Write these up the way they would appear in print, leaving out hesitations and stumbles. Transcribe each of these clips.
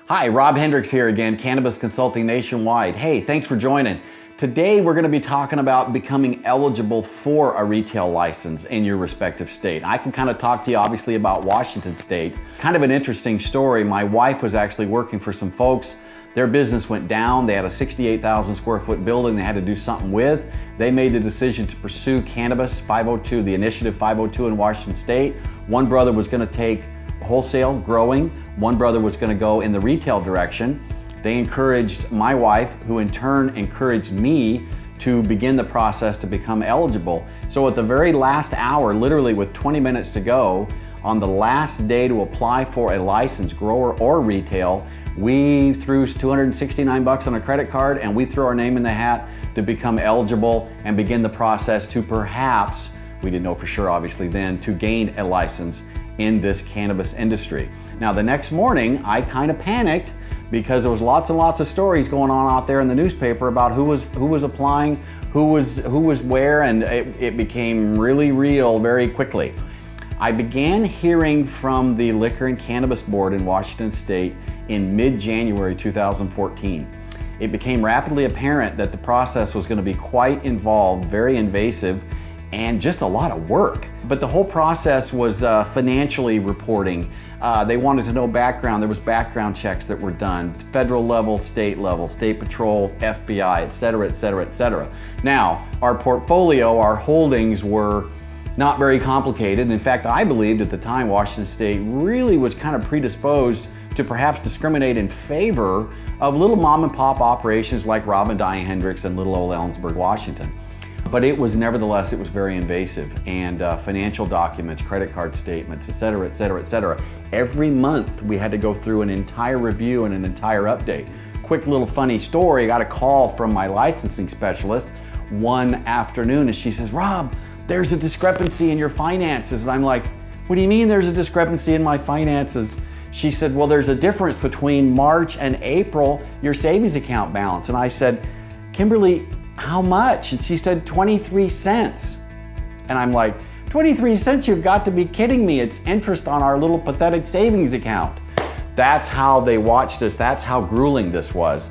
Hi, Rob Hendricks here again, Cannabis Consulting Nationwide. Hey, thanks for joining. Today we're going to be talking about becoming eligible for a retail license in your respective state. I can kind of talk to you obviously about Washington State. Kind of an interesting story. My wife was actually working for some folks. Their business went down. They had a 68,000 square foot building they had to do something with. They made the decision to pursue Cannabis 502, the Initiative 502 in Washington State. One brother was going to take wholesale growing. One brother was going to go in the retail direction. They encouraged my wife, who in turn encouraged me to begin the process to become eligible. So at the very last hour, literally with 20 minutes to go, on the last day to apply for a license, grower or retail, we threw $269 on a credit card and we threw our name in the hat to become eligible and begin the process to perhaps, we didn't know for sure obviously then, to gain a license in this cannabis industry. Now the next morning, I kind of panicked because there was lots and lots of stories going on out there in the newspaper about who was applying, who was where, and it became really real very quickly. I began hearing from the Liquor and Cannabis Board in Washington State in mid-January 2014. It became rapidly apparent that the process was going to be quite involved, very invasive, and just a lot of work. But the whole process was financially reporting. They wanted to know background. There was background checks that were done, federal level, state patrol, FBI, et cetera, et cetera, et cetera. Now, our portfolio, our holdings were not very complicated. In fact, I believed at the time Washington State really was kind of predisposed to perhaps discriminate in favor of little mom and pop operations like Rob and Diane Hendricks in little old Ellensburg, Washington. But it was nevertheless, it was very invasive, and financial documents, credit card statements, et cetera, et cetera, et cetera. Every month we had to go through an entire review and an entire update. Quick little funny story, I got a call from my licensing specialist one afternoon and she says, Rob, there's a discrepancy in your finances. And I'm like, what do you mean there's a discrepancy in my finances? She said, well, there's a difference between March and April, your savings account balance. And I said, Kimberly, how much? And she said 23 cents. And I'm like, 23 cents? You've got to be kidding me. It's interest on our little pathetic savings account. That's how they watched us. That's how grueling this was.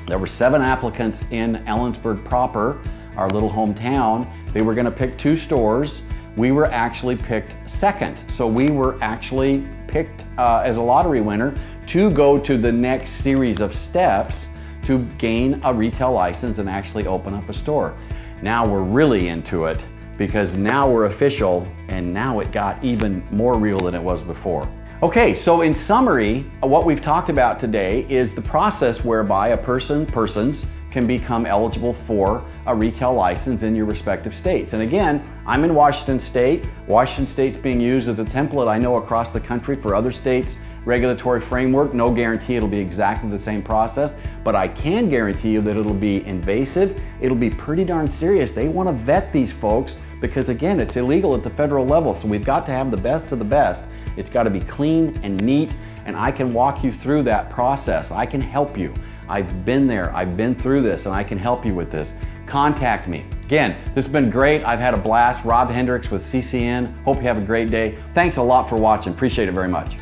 There were 7 applicants in Ellensburg proper, our little hometown. They were gonna pick 2 stores. We were actually picked second. So we were actually picked as a lottery winner to go to the next series of steps to gain a retail license and actually open up a store. Now we're really into it because now we're official and now it got even more real than it was before. Okay, so in summary, what we've talked about today is the process whereby persons can become eligible for a retail license in your respective states. And again, I'm in Washington State. Washington State's being used as a template, I know, across the country for other states' regulatory framework. No guarantee it'll be exactly the same process, but I can guarantee you that it'll be invasive. It'll be pretty darn serious. They want to vet these folks because again, it's illegal at the federal level. So we've got to have the best of the best. It's got to be clean and neat, and I can walk you through that process. I can help you. I've been there, I've been through this, and I can help you with this. Contact me. Again, this has been great. I've had a blast. Rob Hendricks with CCN. Hope you have a great day. Thanks a lot for watching. Appreciate it very much.